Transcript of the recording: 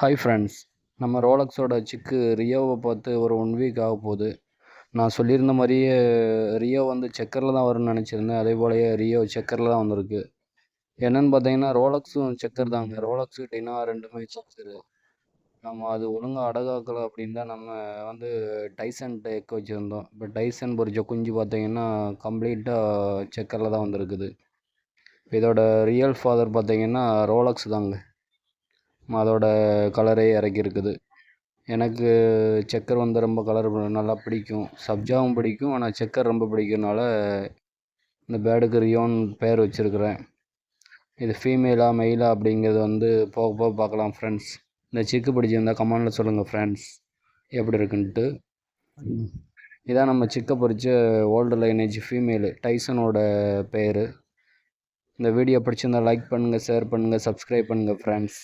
Hi friends, நம்ம ரோலக்ஸோட சிக்கு ரியோவை பார்த்து ஒரு 1 வீக் ஆக போகுது. நான் சொல்லியிருந்த மாதிரியே ரியோ வந்து செக்கரில் தான் வரும்னு நினச்சிருந்தேன். அதே போலயே ரியோ செக்கரில் தான் வந்திருக்கு. என்னென்னு பார்த்தீங்கன்னா ரோலக்ஸும் செக்கர் தாங்க. ரோலக்ஸ் கிட்டேன்னா ரெண்டுமே செக்கரு. நம்ம அது ஒழுங்காக அடகாக்கலை அப்படின்னு தான் நம்ம வந்து டைசன்ட்ட எக்க வச்சுருந்தோம். இப்போ டைசன் பொறிச்ச குஞ்சு பார்த்தீங்கன்னா கம்ப்ளீட்டாக செக்கரில் தான் வந்திருக்குது. இதோட ரியல் ஃபாதர் பார்த்தீங்கன்னா ரோலக்ஸ் தாங்க. அதோட கலரே இறக்கியிருக்குது. எனக்கு செக்கர் வந்து ரொம்ப கலர் நல்லா பிடிக்கும். சப்ஜாவும் பிடிக்கும். ஆனால் செக்கர் ரொம்ப பிடிக்கிறனால இந்த பேர்டுக்கு ரியோன்னு பேர் வச்சுருக்கிறேன். இது ஃபீமேலா மெயிலா அப்படிங்கிறது வந்து போக போக பார்க்கலாம் ஃப்ரெண்ட்ஸ். இந்த சிக்கு பிடிச்சிருந்தா கமெண்டில் சொல்லுங்கள் ஃப்ரெண்ட்ஸ், எப்படி இருக்குன்ட்டு. இதான் நம்ம சிக்கை பொறிச்ச ஓல்டு லைனேஜ் ஃபீமேலு, டைசனோட பேர். இந்த வீடியோ பிடிச்சிருந்தா லைக் பண்ணுங்கள், ஷேர் பண்ணுங்கள், சப்ஸ்கிரைப் பண்ணுங்கள் ஃப்ரெண்ட்ஸ்.